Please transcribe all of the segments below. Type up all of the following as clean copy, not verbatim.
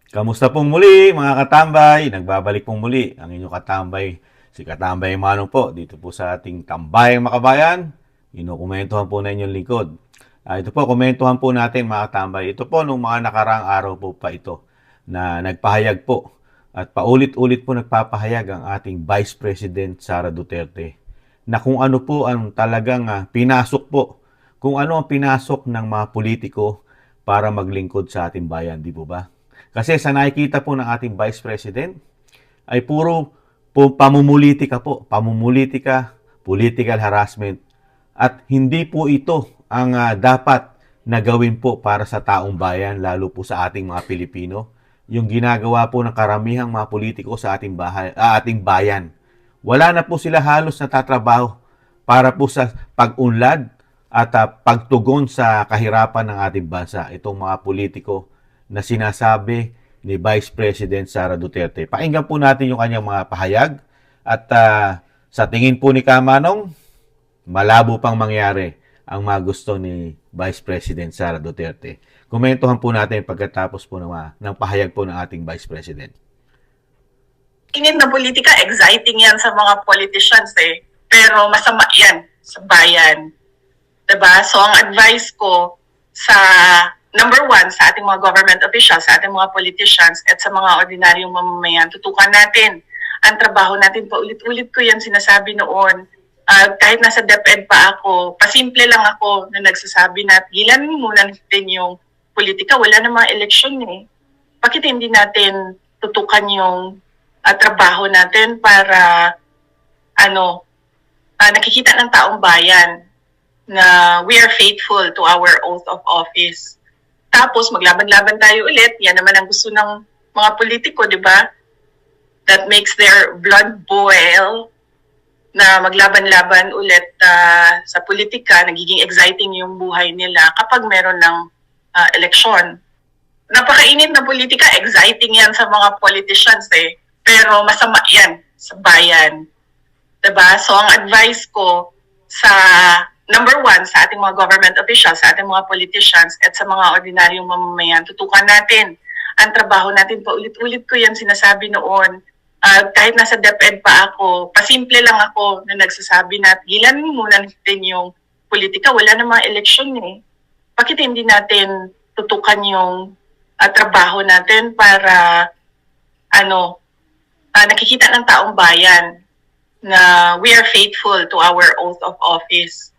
Kamusta pong muli mga katambay? Nagbabalik pong muli ang inyong katambay, si Katambay Manong po, dito po sa ating Tambayang Makabayan. Inukomentuhan po na inyong lingkod. Ito po, komentuhan po natin mga katambay. Ito po, nung mga nakaraang araw po pa ito na nagpahayag po at paulit-ulit po nagpapahayag ang ating Vice President Sara Duterte na kung ano po ang talagang pinasok po, kung ano ang pinasok ng mga politiko para maglingkod sa ating bayan, di po ba? Kasi sa nakikita po ng ating Vice President ay puro pamumulitika po. Pamumulitika, political harassment. At hindi po ito ang dapat na gawin po para sa taong bayan, lalo po sa ating mga Pilipino. Yung ginagawa po ng karamihang mga politiko sa ating bayan. Wala na po sila halos natatrabaho para po sa pag-unlad at pagtugon sa kahirapan ng ating bansa. Itong mga politiko na sinasabi ni Vice President Sara Duterte. Pakinggan po natin yung kanyang mga pahayag at sa tingin po ni Kamanong, malabo pang mangyari ang mga gusto ni Vice President Sara Duterte. Komentuhan po natin pagkatapos po ng pahayag po ng ating Vice President. Init na politika, exciting yan sa mga politicians eh. Pero masama yan sa bayan. Diba? So ang advice ko sa number one, sa ating mga government officials, sa ating mga politicians, at sa mga ordinaryong mamamayan, tutukan natin ang trabaho natin. Paulit-ulit ko yan sinasabi noon. Kahit nasa DepEd pa ako, pasimple lang ako na nagsasabi na gilan muna natin yung politika. Wala namang eleksyon eh. Bakit hindi natin tutukan yung trabaho natin para nakikita ng taong bayan na we are faithful to our oath of office. Tapos maglaban-laban tayo ulit. Yan naman ang gusto ng mga politiko, di ba? That makes their blood boil na maglaban-laban ulit sa politika. Nagiging exciting yung buhay nila kapag meron ng eleksyon. Napakainit na politika, exciting yan sa mga politicians eh. Pero masama yan sa bayan. Diba? So ang advice ko sa number one, sa ating mga government officials, sa ating mga politicians, at sa mga ordinaryong mamamayan, tutukan natin ang trabaho natin. Paulit-ulit ko yan sinasabi noon. Kahit nasa DepEd pa ako, pasimple lang ako na nagsasabi na gilan muna natin yung politika. Wala namang eleksyon eh. Bakit hindi natin tutukan yung trabaho natin para nakikita ng taong bayan na we are faithful to our oath of office.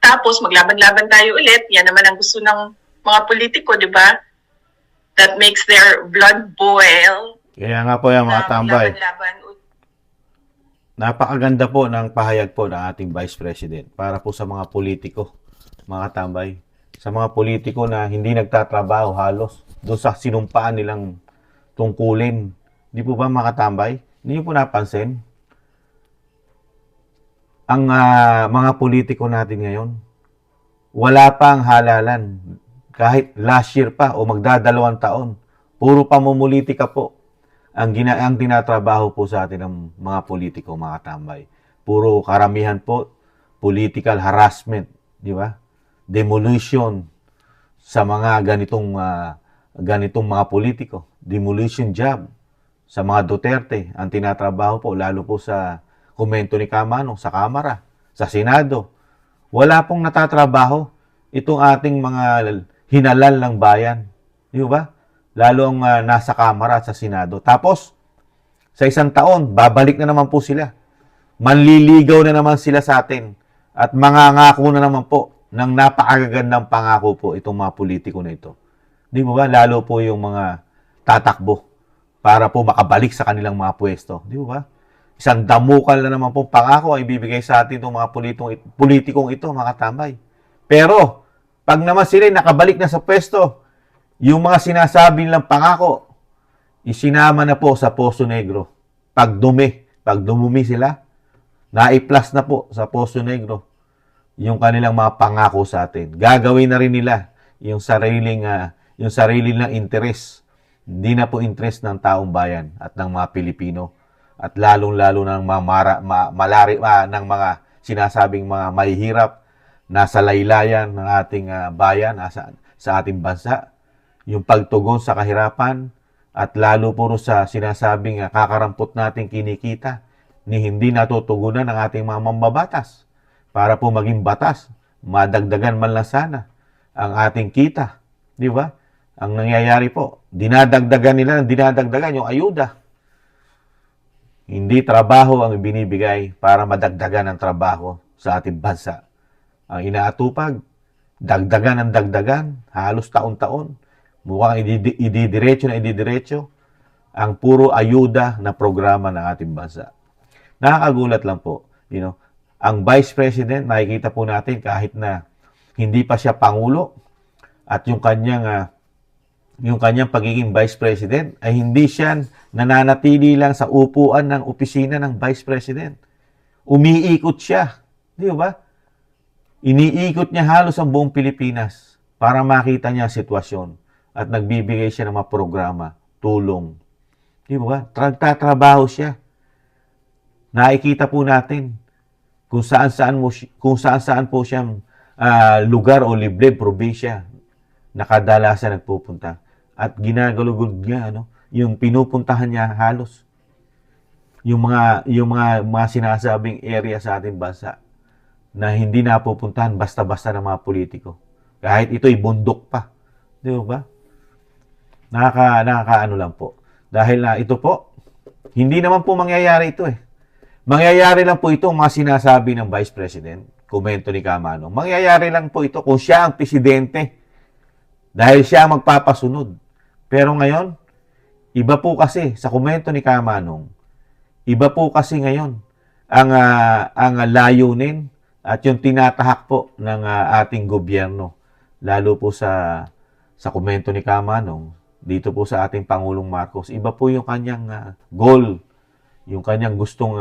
Tapos maglaban-laban tayo ulit. Yan naman ang gusto ng mga politiko, di ba? That makes their blood boil. Kaya nga po yan mga tambay. Napakaganda po ng pahayag po ng ating Vice President para po sa mga politiko, mga tambay. Sa mga politiko na hindi nagtatrabaho halos doon sa sinumpaan nilang tungkulin. Di po ba mga tambay? Hindi niyo po napansin? Ang mga politiko natin ngayon, wala pang halalan. Kahit last year pa o magdadalawang taon, puro pamumulitika po ang tinatrabaho po sa atin ng mga politiko, mga tambay. Puro karamihan po, political harassment, di ba? Demolition sa mga ganitong mga politiko. Demolition job sa mga Duterte ang tinatrabaho po, lalo po sa komento ni Kamano sa Kamara, sa Senado. Wala pong natatrabaho itong ating mga hinalal ng bayan. Di ba? Lalo ang nasa Kamara at sa Senado. Tapos, sa isang taon, babalik na naman po sila. Manliligaw na naman sila sa atin. At mangangako na naman po ng napakagandang pangako po itong mga politiko na ito. Di ba? Lalo po yung mga tatakbo para po makabalik sa kanilang mga pwesto. Di ba? Isang damukal na naman po pangako ang ibibigay sa atin itong mga politikong ito, mga tambay. Pero, pag naman sila nakabalik na sa pwesto, yung mga sinasabi nilang pangako, isinama na po sa Poso Negro. Pag dumumi sila, naiplas na po sa Poso Negro yung kanilang mga pangako sa atin. Gagawin na rin nila yung sarili ng interes. Hindi na po interes ng taong bayan at ng mga Pilipino at lalong-lalo ng ng mga sinasabing mga mahihirap nasa laylayan ng ating bayan, sa ating bansa. Yung pagtugon sa kahirapan At lalo puro sa sinasabing kakarampot nating kinikita ni hindi natutugunan ng ating mga mambabatas para po maging batas, madagdagan man lang sana ang ating kita. Di ba? Ang nangyayari po, dinadagdagan nila ng dinadagdagan yung ayuda. Hindi trabaho ang binibigay para madagdagan ang trabaho sa ating bansa. Ang inaatupag, dagdagan ng dagdagan, halos taon-taon. Mukhang ididiretso ang puro ayuda na programa ng ating bansa. Nakakagulat lang po, ang Vice President, nakikita po natin kahit na hindi pa siya Pangulo at yung kanyang pagiging Vice President ay hindi siya nananatili lang sa upuan ng opisina ng Vice President. Umiikot siya. Di ba? Iniikot niya halos ang buong Pilipinas para makita niya ang sitwasyon at nagbibigay siya ng mga programa, tulong. Di ba? Nagtatrabaho siya. Nakikita po natin kung saan po siyang lugar o liblib, probinsya na kadalasan nagpupunta. At ginagalugod niya, yung pinupuntahan niya halos yung mga sinasabing area sa ating bansa na hindi napupuntahan basta-basta ng mga politiko. Kahit ito'y bundok pa. Di ba? Nakakaano lang po. Dahil ito po, hindi naman po mangyayari ito eh. Mangyayari lang po ito mga sinasabi ng Vice President, komento ni Kamanong. Mangyayari lang po ito kung siya ang presidente. Dahil siya ang magpapasunod. Pero ngayon, iba po kasi sa komento ni Kamanong, iba po kasi ngayon ang layunin at yung tinatahak po ng ating gobyerno. Lalo po sa komento ni Kamanong, dito po sa ating Pangulong Marcos, iba po yung kanyang goal, yung kanyang gustong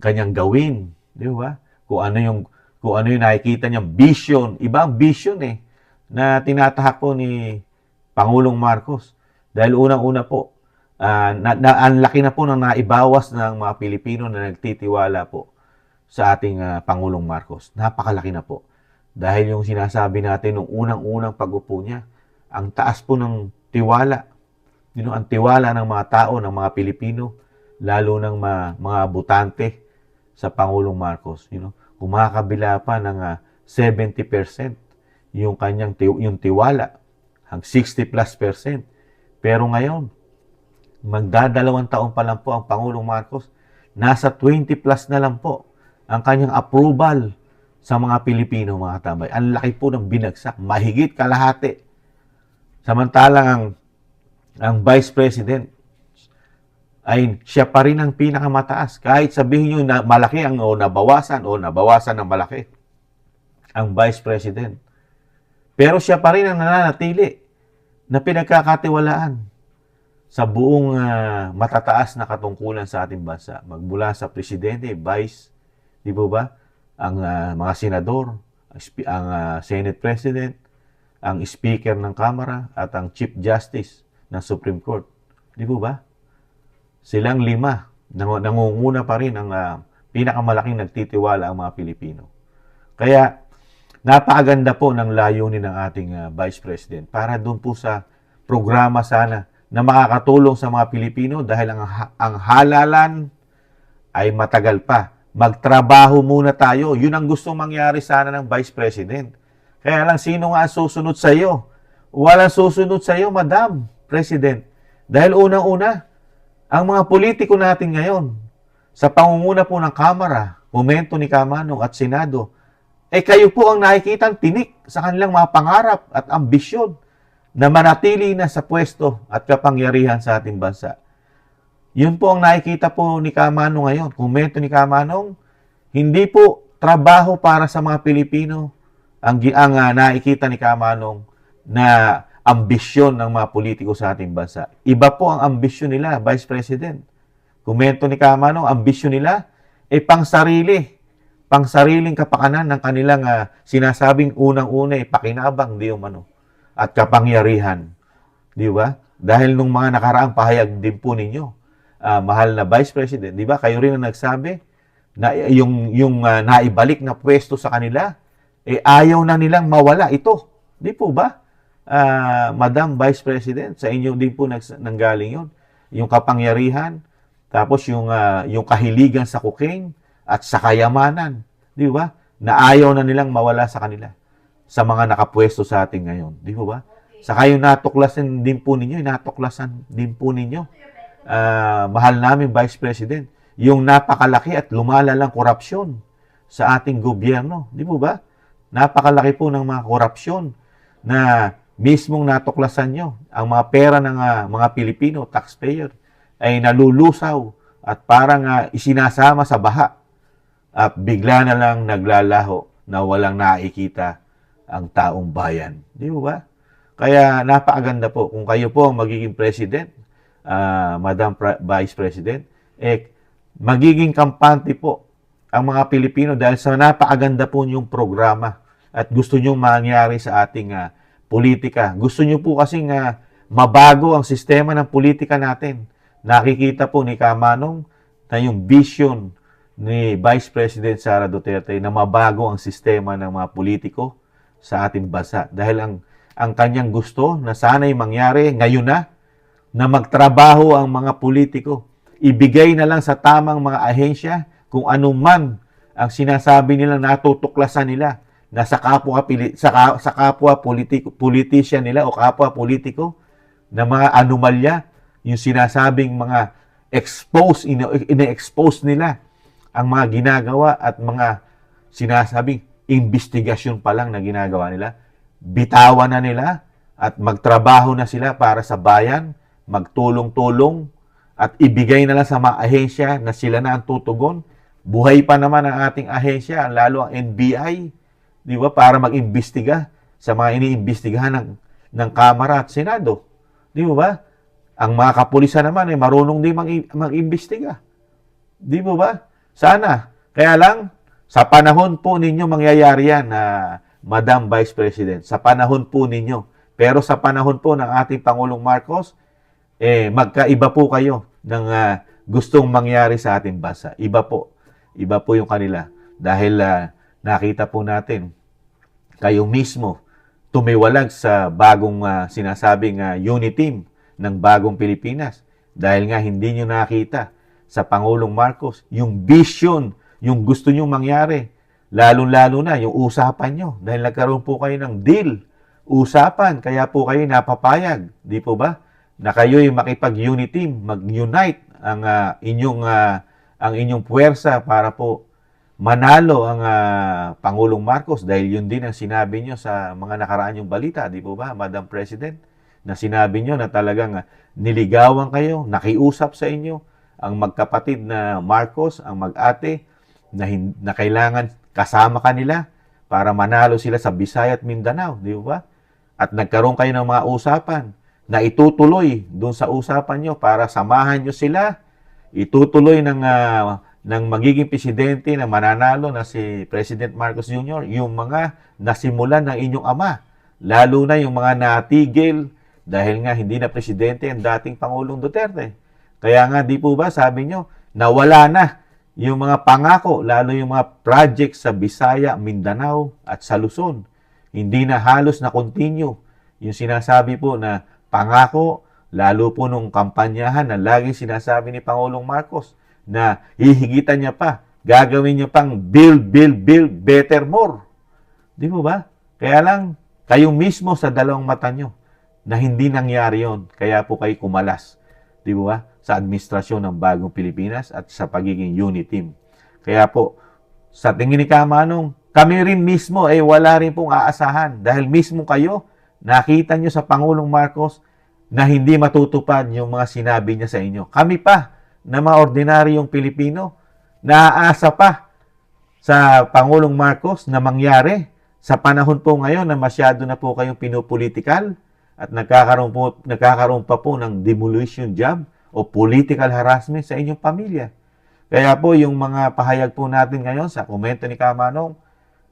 kanyang gawin, di ba? Kung ano yung nakikita niyang vision, iba ang vision na tinatahak po ni Pangulong Marcos. Dahil unang-una po, ang laki na po ng naibawas ng mga Pilipino na nagtitiwala po sa ating Pangulong Marcos. Napakalaki na po. Dahil yung sinasabi natin nung unang-unang pag-upo niya, ang taas po ng tiwala. Ang tiwala ng mga tao, ng mga Pilipino, lalo ng mga botante sa Pangulong Marcos. Kumakabila pa ng 70% yung kanyang yung tiwala, ang 60+%. Pero ngayon, magdadalawang taon pa lang po ang Pangulong Marcos, nasa 20+ na lang po ang kanyang approval sa mga Pilipino, mga tambay. Ang laki po ng binagsak, mahigit kalahati. Samantalang ang Vice President ay siya pa rin ang pinakamataas. Kahit sabihin nyo na malaki o nabawasan ng malaki ang Vice President. Pero siya pa rin ang nananatili na pinagkakatiwalaan sa buong matataas na katungkulan sa ating bansa. Magmula sa Presidente, Vice, di ba? Ang mga senador, ang Senate President, ang Speaker ng Kamara, at ang Chief Justice ng Supreme Court. Di ba? Silang 5, nangunguna pa rin ang pinakamalaking nagtitiwala ang mga Pilipino. Kaya, napakaganda po ng layunin ng ating Vice President para doon po sa programa sana na makakatulong sa mga Pilipino dahil ang halalan ay matagal pa. Magtrabaho muna tayo. Yun ang gustong mangyari sana ng Vice President. Kaya lang, sino nga susunod sa iyo? Walang susunod sa iyo, Madam President. Dahil unang-una, ang mga politiko natin ngayon, sa pangunguna po ng Kamara, komento ni Kamanong at Senado, kayo po ang nakikitang tinik sa kanilang mga pangarap at ambisyon na manatili na sa pwesto at kapangyarihan sa ating bansa. Yun po ang nakikita po ni Kamanong ngayon. Komento ni Kamanong, hindi po trabaho para sa mga Pilipino ang nakikita ni Kamanong na ambisyon ng mga politiko sa ating bansa. Iba po ang ambisyon nila, Vice President. Komento ni Kamanong, ambisyon nila pangsariling kapakanan ng kanilang sinasabing unang-una pakinabang di umano at kapangyarihan. Di ba? Dahil nung mga nakaraang pahayag din po ninyo, mahal na Vice President, di ba? Kayo rin ang nagsabi na yung naibalik na pwesto sa kanila, ayaw na nilang mawala ito. Di po ba? Madam Vice President, sa inyo din po nanggaling yun. Yung kapangyarihan, tapos yung kahiligan sa cocaine at sa kayamanan, di ba? Na ayaw na nilang mawala sa kanila sa mga nakapwesto sa atin ngayon, di ba? Saka yung natuklasan din po ninyo, mahal namin Vice President, yung napakalaki at lumalalang korupsyon sa ating gobyerno, di ba? Napakalaki po ng mga korupsyon na mismong natuklasan nyo. Ang mga pera ng mga Pilipino, taxpayer, ay nalulusaw at parang isinasama sa baha at bigla na lang naglalaho na walang nakikita ang taong bayan. Di ba? Kaya napakaganda po kung kayo po ang magiging president, Madam Vice President, magiging kampante po ang mga Pilipino dahil sa napakaganda po niyong programa at gusto niyong mangyari sa ating politika. Gusto niyo po kasing mabago ang sistema ng politika natin. Nakikita po ni Kamanong na yung vision ni Vice President Sara Duterte na mabago ang sistema ng mga politiko sa ating bansa. Dahil ang kanyang gusto na sana'y mangyari ngayon na magtrabaho ang mga politiko. Ibigay na lang sa tamang mga ahensya kung anuman ang sinasabi nilang natutuklasan nila na sa kapwa politician nila o kapwa politiko na mga anomalya, yung sinasabing mga ine-expose nila ang mga ginagawa at mga sinasabing investigasyon pa lang na ginagawa nila. Bitawan na nila at magtrabaho na sila para sa bayan, magtulong-tulong at ibigay na lang sa mga ahensya na sila na ang tutugon. Buhay pa naman ang ating ahensya, lalo ang NBI, di ba, para mag-imbestiga sa mga iniimbestigahan ng Kamara at Senado. Di ba? Ang mga kapulisan naman ay marunong din mag-imbestiga. Di ba? Sana. Kaya lang, sa panahon po ninyo mangyayari yan, Madam Vice President. Sa panahon po ninyo. Pero sa panahon po ng ating Pangulong Marcos, magkaiba po kayo ng gustong mangyari sa ating bansa. Iba po. Iba po yung kanila. Dahil nakita po natin, kayo mismo tumiwalag sa bagong sinasabing unity team ng bagong Pilipinas. Dahil nga hindi nyo nakita sa Pangulong Marcos yung vision, yung gusto nyo mangyari. Lalong-lalo na yung usapan nyo. Dahil nagkaroon po kayo ng deal. Usapan, kaya po kayo napapayag. Di po ba? Na kayo'y makipag-unity team, mag-unite ang inyong puwersa para po manalo ang Pangulong Marcos dahil yun din ang sinabi nyo sa mga nakaraan yung balita, di po ba, Madam President? Na sinabi nyo na talagang niligawan kayo, nakiusap sa inyo ang magkapatid na Marcos, ang mag-ate, na kailangan kasama kanila para manalo sila sa Visayas at Mindanao, di ba? At nagkaroon kayo ng mga usapan na itutuloy doon sa usapan nyo para samahan nyo sila, itutuloy ng magiging presidente na mananalo na si President Marcos Jr., yung mga nasimulan ng inyong ama, lalo na yung mga natigil dahil nga hindi na presidente ang dating Pangulong Duterte. Kaya nga, di po ba, sabi nyo, nawala na yung mga pangako, lalo yung mga project sa Bisaya, Mindanao at sa Luzon. Hindi na halos na continue yung sinasabi po na pangako, lalo po nung kampanyahan na laging sinasabi ni Pangulong Marcos na hihigitan niya pa, gagawin niya pang build, better, more. Di po ba? Kaya lang, kayo mismo sa dalawang mata nyo na hindi nangyari yon, kaya po kayo kumalas. Di ba? Sa administrasyon ng bagong Pilipinas at sa pagiging unity team. Kaya po, sa tingin ni Kamanong, kami rin mismo wala rin pong aasahan dahil mismo kayo, nakita nyo sa Pangulong Marcos na hindi matutupad yung mga sinabi niya sa inyo. Kami pa, na mga ordinaryong Pilipino, naaasa pa sa Pangulong Marcos na mangyari sa panahon po ngayon na masyado na po kayong pinupolitikal at nagkakaroon pa po ng demolition job o political harassment sa inyong pamilya. Kaya po yung mga pahayag po natin ngayon sa komento ni Kamanong,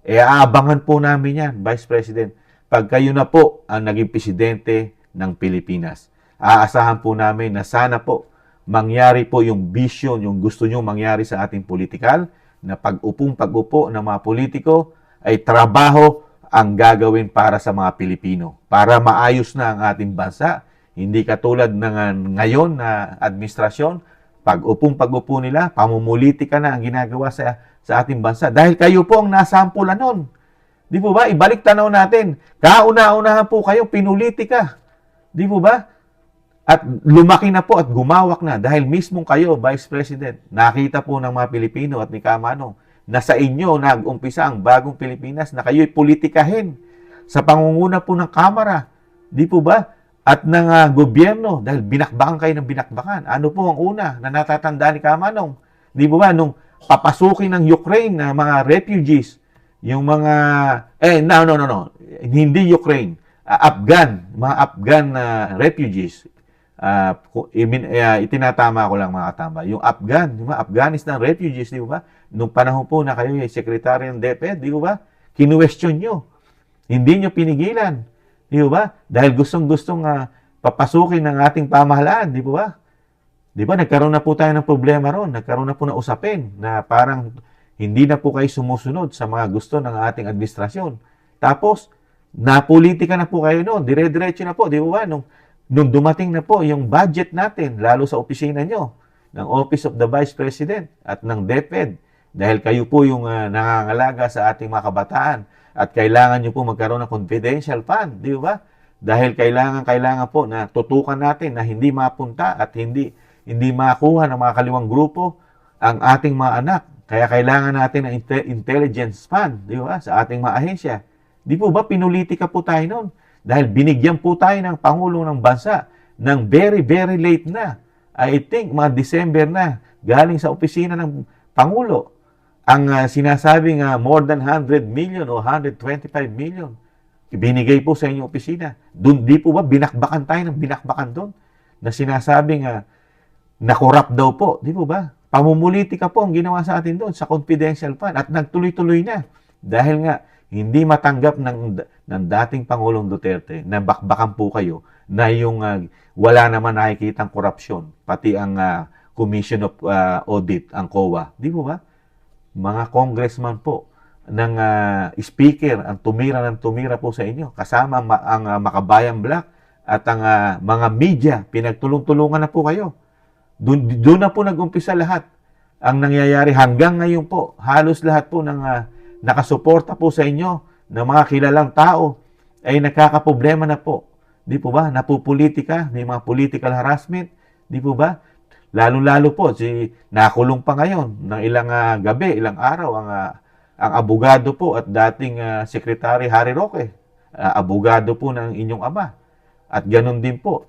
aabangan po namin yan, Vice President, pag kayo na po ang naging presidente ng Pilipinas. Aasahan po namin na sana po mangyari po yung vision, yung gusto nyo mangyari sa ating politikal, na pag-upo ng mga politiko ay trabaho ang gagawin para sa mga Pilipino, para maayos na ang ating bansa. Hindi katulad ng ngayon na administrasyon, pag-upo nila, pamumulitika na ang ginagawa sa ating bansa. Dahil kayo po ang nasampulan nun. Di po ba? Ibalik tanaw natin. Kauna-unahan po kayo, pinulitika. Di po ba? At lumaki na po at gumawak na dahil mismong kayo, Vice President, nakita po ng mga Pilipino at ni Kamanong na sa inyo nag-umpisa ang bagong Pilipinas na kayo'y politikahin sa pangunguna po ng Kamara. Di po ba? At ng gobyerno dahil binakbakan kayo ng binakbakan. Ano po ang una na natatandaan ni Kamanong? Di po ba? Nung papasukin ng Ukraine na mga refugees, yung mga, no. Hindi Ukraine. Mga Afghan refugees. Itinatama ko lang mga katamba. Yung mga Afghanistan refugees, di ba? Nung panahon po na kayo yung Secretary ng DepEd, di ba? Kinuwestiyon nyo. Hindi nyo pinigilan. Di ba? Dahil gustong-gustong papasukin ng ating pamahalaan, di ba? Di ba? Nagkaroon na po tayo ng problema ron. Nagkaroon na po ng usapin na parang hindi na po kayo sumusunod sa mga gusto ng ating administrasyon. Tapos, napolitika na po kayo noon. Dire-diretso na po, di ba? Nung dumating na po yung budget natin, lalo sa opisina nyo, ng Office of the Vice President at ng DepEd, dahil kayo po yung nangangalaga sa ating mga kabataan at kailangan nyo po magkaroon ng confidential fund, di ba? Dahil kailangan po na tutukan natin na hindi mapunta at hindi makuha ng mga kaliwang grupo ang ating mga anak. Kaya kailangan natin ng intelligence fund, di ba? Sa ating mga ahensya. Di po ba pinulitika po tayo noon? Dahil binigyan po tayo ng Pangulo ng Bansa ng very, very late na. I think mga December na, galing sa opisina ng Pangulo. Ang sinasabing more than 100 million o 125 million, binigay po sa inyong opisina. Doon, di po ba, binakbakan tayo ng binakbakan doon? Na sinasabing na-corrupt daw po, di po ba? Pamumulitika po ang ginawa sa atin doon sa confidential fund at nagtuloy-tuloy na. Dahil nga, hindi matanggap ng dating Pangulong Duterte na bakbakan po kayo na yung wala naman nakikitang korupsyon, pati ang Commission of Audit, ang COA. Di po ba? Mga congressman po ng speaker ang tumira po sa inyo. Kasama ang Makabayan Black at ang mga media, pinagtulong-tulungan na po kayo. Doon na po nag-umpisa lahat. Ang nangyayari hanggang ngayon po, halos lahat po ng nakasuporta po sa inyo ng mga kilalang tao ay nakakaproblema na po. Di po ba? Napupolitika, may mga political harassment. Di po ba? Lalo-lalo po, nakulong pa ngayon ng ilang gabi, ilang araw, ang abogado po at dating Secretary Harry Roque. Abogado po ng inyong ama. At ganun din po,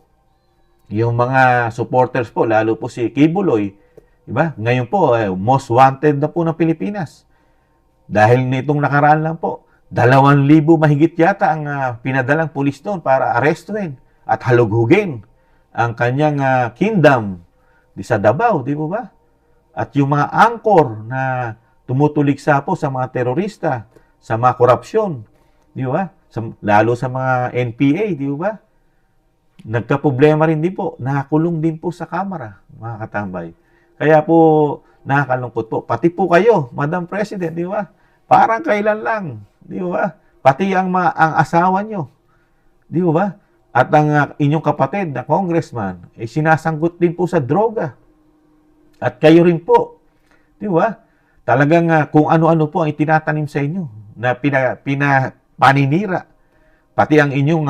yung mga supporters po, lalo po si Kibuloy, diba? Ngayon po, most wanted na po ng Pilipinas. Dahil nitong nakaraan lang po, 2,000 mahigit yata ang pinadalang pulis doon para arestuhin at halughugin ang kanyang kingdom sa Davao, di po ba? At yung mga angkor na tumutuligsa po sa mga terorista, sa mga korupsyon, di ba? Lalo sa mga NPA, di ba? Nagka-problema rin din po, nakakulong din po sa Kamara, mga katambay. Kaya po, nakakalungkot po. Pati po kayo, Madam President, di ba? Parang kailan lang, di ba? Pati ang asawa nyo, di ba? At ang inyong kapatid na congressman, sinasanggot din po sa droga. At kayo rin po, di ba? Talagang kung ano-ano po ang itinatanim sa inyo na paninira. Pati ang inyong,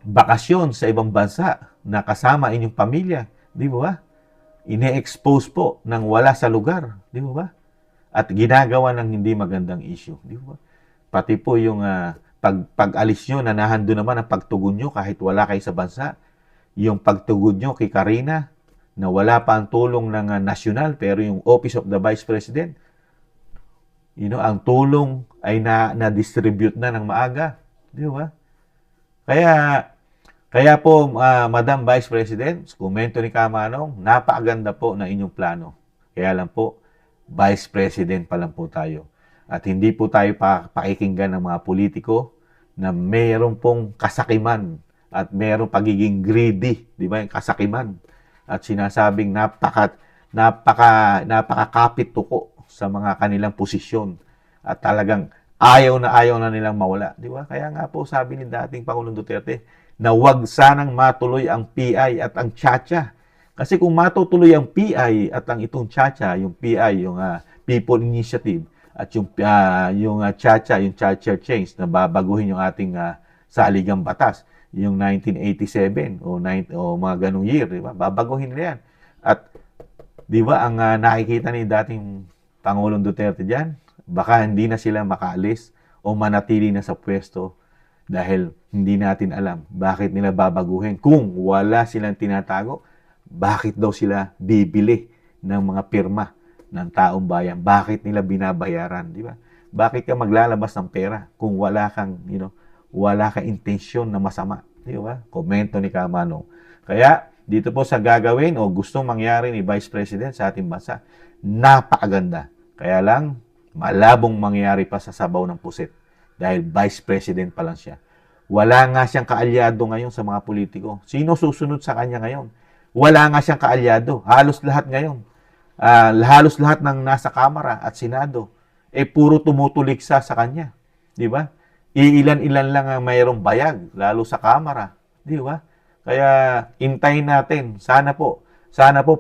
bakasyon sa ibang bansa na kasama inyong pamilya, di ba? Ine-expose po ng wala sa lugar, di ba? At ginagawa ng hindi magandang issue, di ba? Pati po yung pag-alis nyo, na nahando naman ang pagtugon nyo kahit wala kayo sa bansa. Yung pagtugon nyo kay Karina, na wala pa ang tulong ng nasyonal, pero yung Office of the Vice President, ang tulong ay na-distribute na ng maaga. Di ba? Kaya po, Madam Vice President, komento ni Kamanong, napakaganda po na inyong plano. Kaya lang po, Vice President pa lang po tayo. At hindi po tayo pakikinggan ng mga politiko na mayroon pong kasakiman at mayroong pagiging greedy, di ba? Yung kasakiman. At sinasabing napakakapit tuko sa mga kanilang posisyon. At talagang ayaw na nilang mawala, di ba? Kaya nga po sabi ni dating Pangulong Duterte na wag sanang matuloy ang PI at ang Chacha. Kasi kung matutuloy ang PI at ang itong Chacha, yung PI, yung People Initiative, at yung Chacha, yung Chacha Change, na babaguhin yung ating saligang batas, yung 1987 o mga ganong year, di ba? Babaguhin nila yan. At di ba ang nakikita ni dating Pangulong Duterte diyan, baka hindi na sila makaalis o manatili na sa pwesto dahil hindi natin alam bakit nila babaguhin. Kung wala silang tinatago, bakit daw sila bibili ng mga pirma ng taong bayan? Bakit nila binabayaran, di ba? Bakit ka maglalabas ng pera kung wala kang, wala kang intensyon na masama, di ba? Komento ni Kamanong. Kaya dito po sa gagawin o gustong mangyari ni Vice President sa ating bansa, napakaganda. Kaya lang, malabong mangyari pa sa sabaw ng pusit dahil Vice President pa lang siya. Wala nga siyang kaalyado ngayon sa mga politiko. Sino susunod sa kanya ngayon? Wala nga siyang kaalyado. Halos lahat ngayon. Halos lahat ng nasa Kamara at Senado, puro tumutuliksa sa kanya. Di ba? Iilan-ilan lang ang mayroong bayag, lalo sa Kamara. Di ba? Kaya intayin natin. Sana po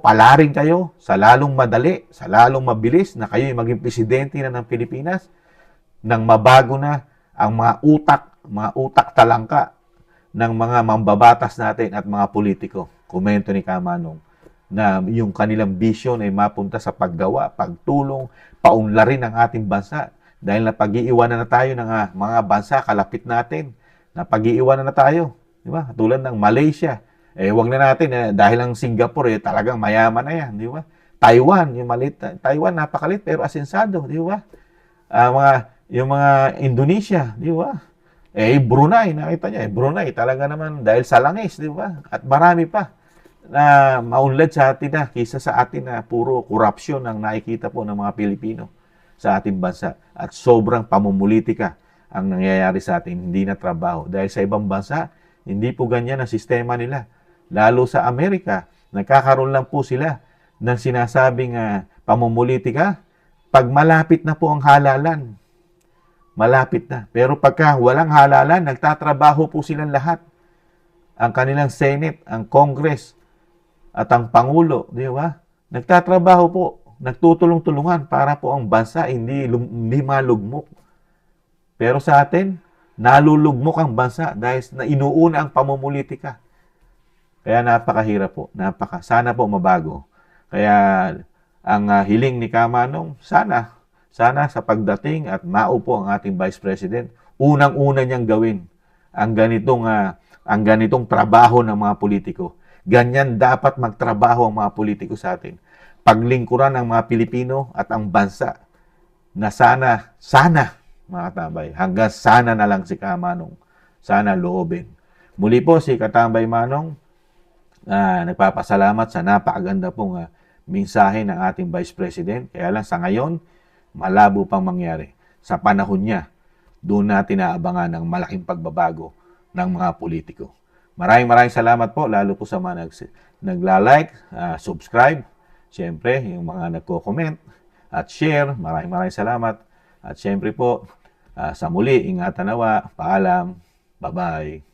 palarin kayo sa lalong madali, sa lalong mabilis na kayo maging presidente na ng Pilipinas nang mabago na ang mga utak talangka ng mga mambabatas natin at mga politiko. Komento ni Kamanong na yung kanilang vision ay mapunta sa paggawa, pagtulong, paunlarin ang ating bansa. Dahil napag-iiwanan na tayo ng mga bansa kalapit natin. Napag-iiwanan na tayo. Di ba? Tulad ng Malaysia. Wag na natin, dahil ang Singapore, talagang mayaman na yan. Di ba? Taiwan, Taiwan, napakalit pero asensado. Di ba? Yung mga Indonesia, di ba? Brunei, nakita niya, Brunei, talaga naman dahil sa langis, di ba? At marami pa na maunlad sa atin kaysa sa atin na puro korupsyon ang nakikita po ng mga Pilipino sa ating bansa. At sobrang pamumulitika ang nangyayari sa atin, hindi na trabaho. Dahil sa ibang bansa, hindi po ganyan ang sistema nila. Lalo sa Amerika, nagkakaroon lang po sila ng sinasabing pamumulitika pag malapit na po ang halalan. Malapit na. Pero pagka walang halalan, nagtatrabaho po silang lahat. Ang kanilang Senate, ang Congress, at ang Pangulo, di ba? Nagtatrabaho po, nagtutulong-tulungan para po ang bansa hindi malugmok. Pero sa atin, nalulugmok ang bansa dahil na inuuna ang pamumulitika. Kaya napakahirap po, sana po mabago. Kaya ang hiling ni Kamanong, sana sa pagdating at maupo ang ating Vice President, unang-una niyang gawin ang ganitong trabaho ng mga politiko. Ganyan dapat magtrabaho ang mga politiko sa atin. Paglingkuran ng mga Pilipino at ang bansa na sana, mga katambay, hanggang sana na lang si Kamanong. Sana loobin. Muli po si Katambay Manong, nagpapasalamat sa napakaganda pong mensahe ng ating Vice President. Kaya lang sa ngayon, malabo pang mangyari. Sa panahon niya, doon natin naabangan ang malaking pagbabago ng mga politiko. Maraming salamat po, lalo po sa mga nagla-like, subscribe, siyempre, yung mga nagko-comment at share. Maraming salamat. At siyempre po, sa muli, ingatan nawa, paalam, bye-bye.